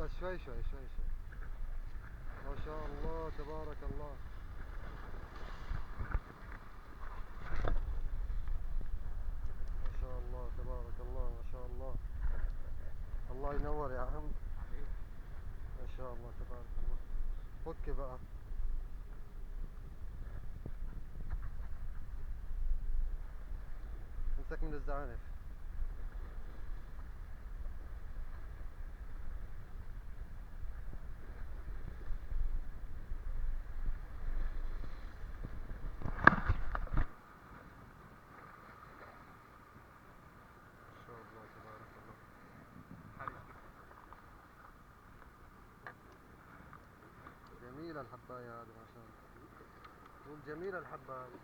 شوي شوي شوي شوي. ما شاء الله تبارك الله. ما شاء الله تبارك الله، ما شاء الله. الله ينور يا عم. ما شاء الله تبارك الله. فك بقى. امسك من الزعانف. ما شاء الله تبارك الله. جميلة الحباية هذه ما شاء الله. قول جميلة الحبة هذه.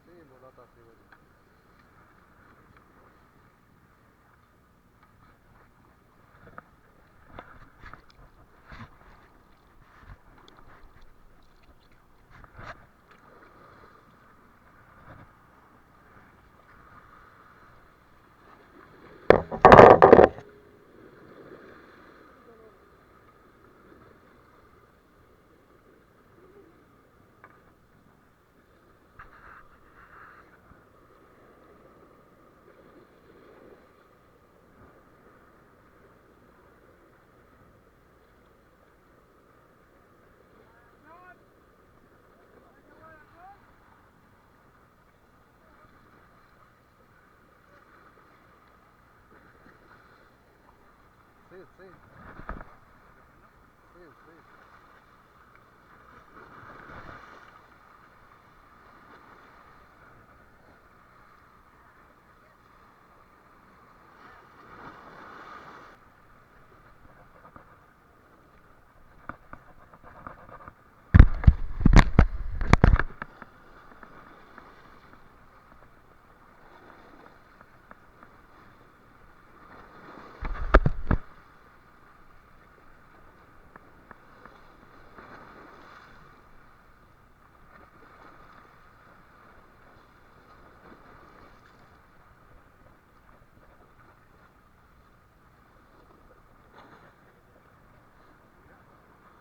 سيب ولا تعطي وجه. صيد صيد صيد صيد.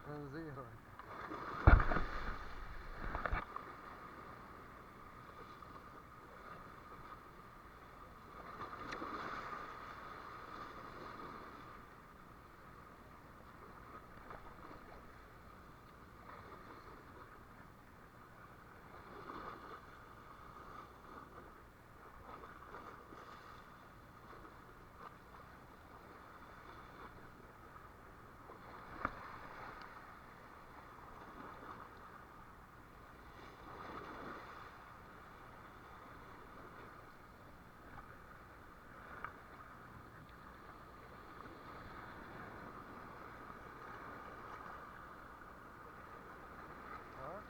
خنزير. ها؟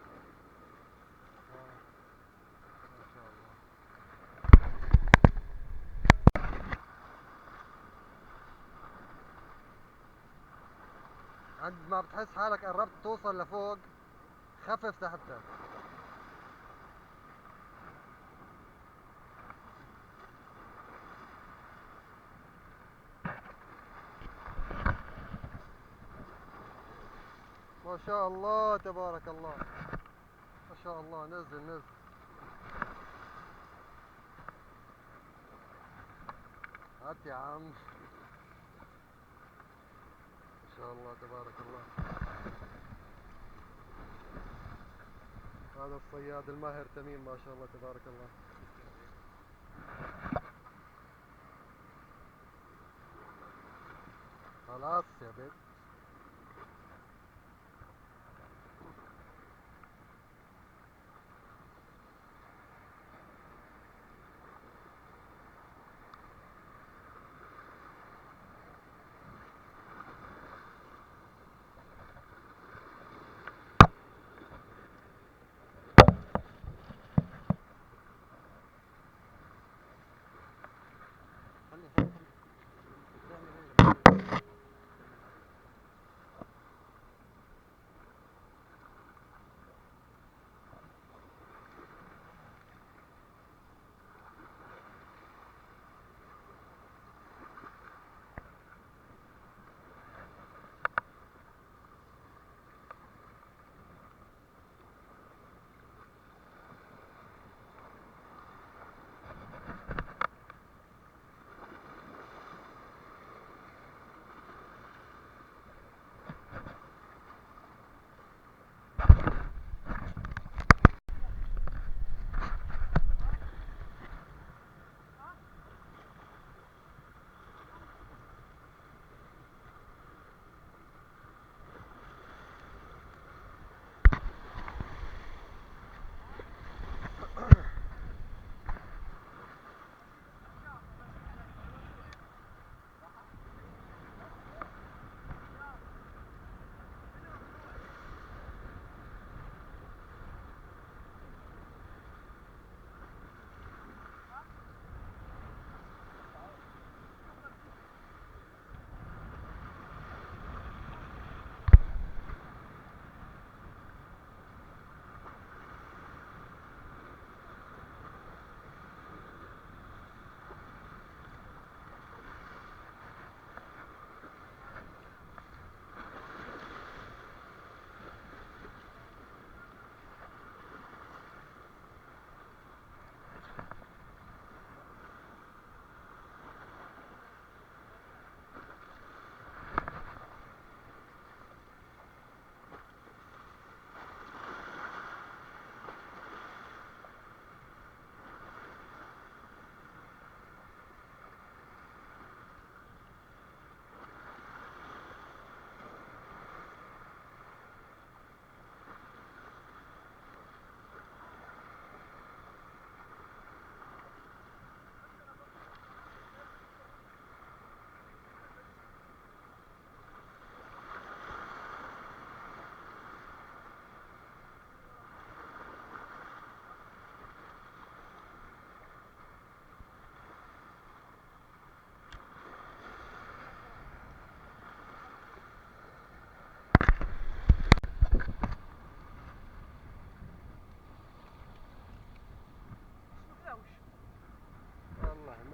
ما شاء الله. عند ما بتحس حالك قربت توصل لفوق خفف سحبتك. ما شاء الله تبارك الله. ما شاء الله. نزل نزل. هات يا عم. ما شاء الله تبارك الله. هذا الصياد الماهر تميم ما شاء الله تبارك الله. خلاص يا بيت. خلي خلي خلي. بتعمل ايه؟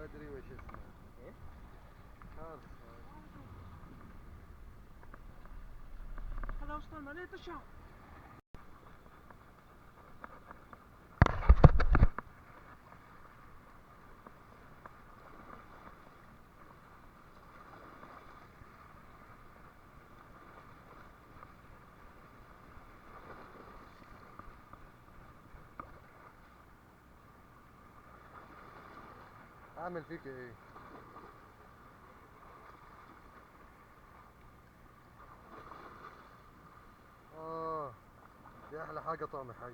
ادري وش اسمه. ايه؟ هذا اسمه. هذا وصلنا ليه تشعر. اعمل فيك ايه؟ دي احلى حاجة طعم حي.